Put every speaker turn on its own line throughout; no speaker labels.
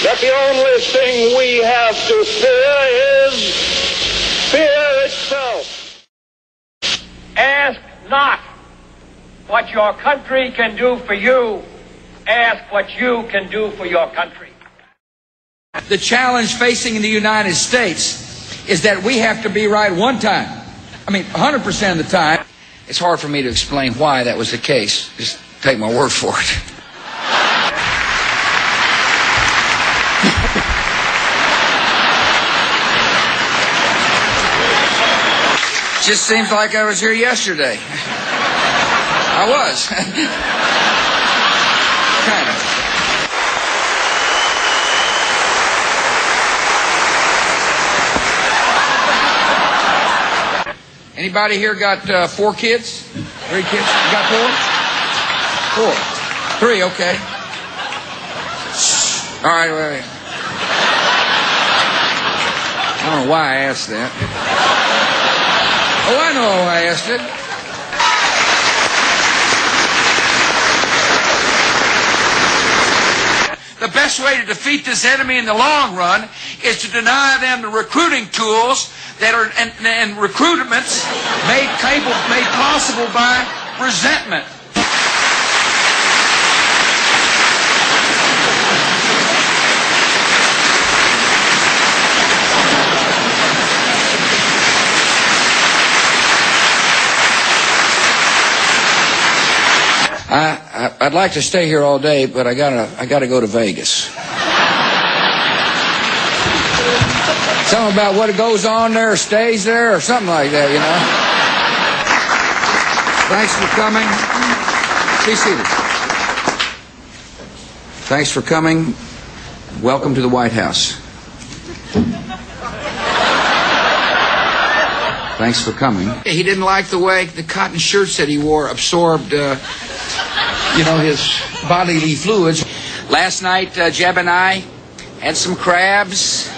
that the only thing we have to fear is fear itself.
Ask not what your country can do for you. Ask what you can do for your country.
The challenge facing the United States is that we have to be right one time. I mean, 100% of the time. It's hard for me to explain why that was the case. Just take my word for it. Just seems like I was here yesterday. I was. Kind of. Anybody here got 4 kids? 3 kids? You got 4? 4. 3, okay. All right, wait. I don't know why I asked that. Oh, I know why I asked it. The best way to defeat this enemy in the long run is to deny them the recruiting tools that are and recruitments made possible by resentment. I'd like to stay here all day, but I gotta go to Vegas. Something about what goes on there or stays there or something like that, you know. Thanks for coming. Be seated. Thanks for coming. Welcome to the White House. Thanks for coming. He didn't like the way the cotton shirts that he wore absorbed, his bodily fluids. Last night, Jeb and I had some crabs.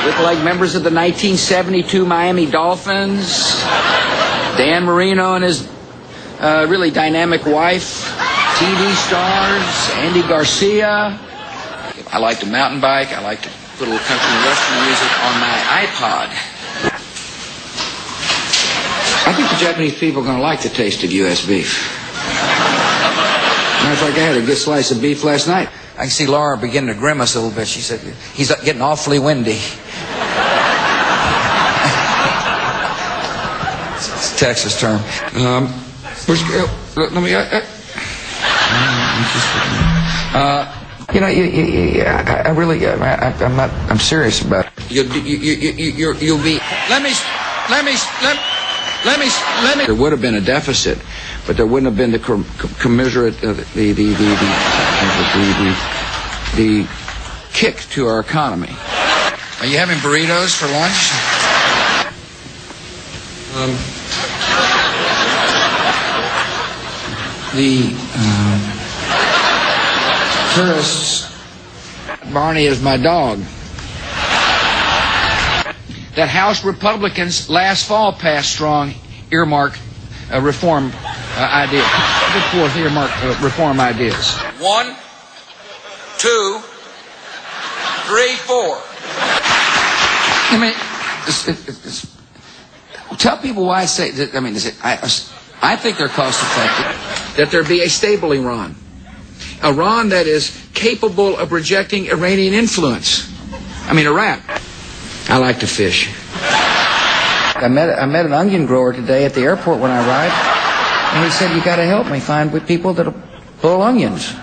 Look like members of the 1972 Miami Dolphins. Dan Marino and his really dynamic wife. TV stars. Andy Garcia. I like to mountain bike. I like to put a little country and western music on my iPod. I think the Japanese people are going to like the taste of U.S. beef. Matter of fact, I had a good slice of beef last night. I can see Laura beginning to grimace a little bit. She said, he's getting awfully windy. It's a Texas term. I'm serious about it. You'll be. Let me. There would have been a deficit, but there wouldn't have been the commensurate, the kick to our economy. Are you having burritos for lunch? The tourists. Barney is my dog. That House Republicans last fall passed strong earmark reform idea. Put forth earmark reform ideas. 1, 2, 3, 4. I mean, tell people why I say that. I mean, I think they're cost effective. That there be a stable Iran, Iran that is capable of rejecting Iranian influence. I mean, Iraq. I like to fish. I met an onion grower today at the airport when I arrived, and he said, "You got to help me find people that'll pull onions."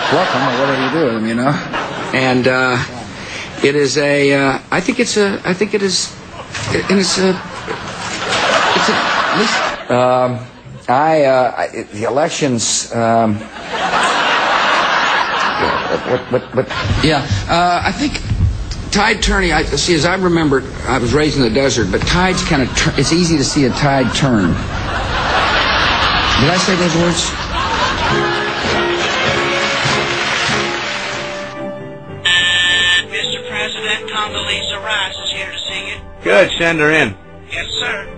Pluck them or whatever you do with them, you know. And it is a. I think it is. The elections. I think. Tide turning, see, as I remember, I was raised in the desert, but tides kind of it's easy to see a tide turn. Did I say those words?
Mr. President, Condoleezza Rice is here to see you.
Good, send her in.
Yes, sir.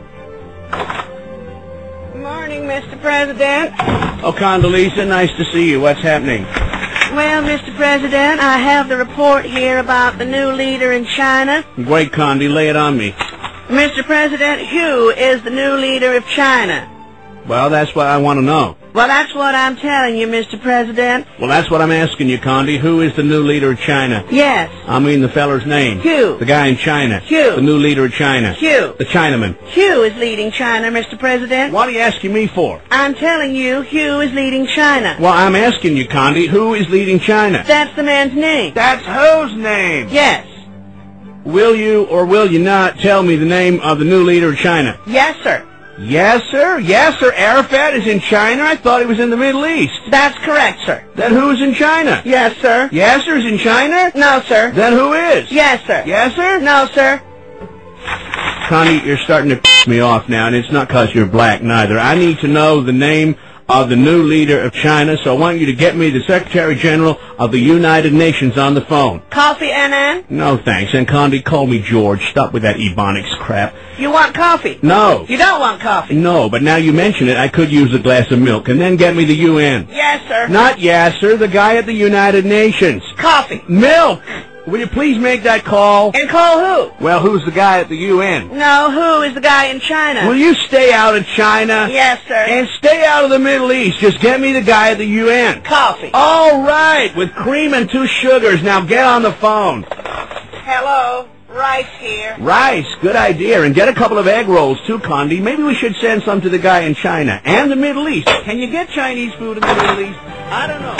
Good morning, Mr. President.
Oh, Condoleezza, nice to see you. What's happening? Well, Mr. President, I have the report here about the new leader in China.
Great, Condi, lay it on me.
Mr. President, who is the new leader of China?
Well, that's what I want to know.
Well, that's what I'm telling you, Mr. President.
Well, that's what I'm asking you, Condi. Who is the new leader of China?
Yes.
I mean the feller's name.
Hugh.
The guy in China.
Hugh.
The new leader of China.
Hugh.
The Chinaman.
Hugh is leading China, Mr. President.
What are you asking me for?
I'm telling you, Hugh is leading China.
Well, I'm asking you, Condi, who is leading China?
That's the man's name.
That's whose name?
Yes.
Will you or will you not tell me the name of the new leader of China?
Yes, sir.
Yes, sir. Yes, sir. Arafat is in China. I thought he was in the Middle East.
That's correct, sir.
Then who's in China?
Yes, sir.
Yasser's in China?
No, sir.
Then who is?
Yes, sir.
Yes, sir?
No, sir.
Connie, you're starting to piss me off now, and it's not 'cause you're black, neither. I need to know the name of the new leader of China, so I want you to get me the Secretary General of the United Nations on the phone.
Coffee, Annan?
No, thanks. And Condi, call me George. Stop with that Ebonics crap.
You want coffee?
No.
You don't want coffee?
No, but now you mention it, I could use a glass of milk. And then get me the UN.
Yes, sir.
Not Yasser, the guy at the United Nations.
Coffee.
Milk! Will you please make that call?
And call who?
Well, who's the guy at the UN?
No, who is the guy in China?
Will you stay out of China?
Yes, sir.
And stay out of the Middle East. Just get me the guy at the UN.
Coffee.
All right, with cream and 2 sugars. Now get on the phone.
Hello. Rice here.
Rice, good idea. And get a couple of egg rolls, too, Condi. Maybe we should send some to the guy in China and the Middle East. Can you get Chinese food in the Middle East? I don't know.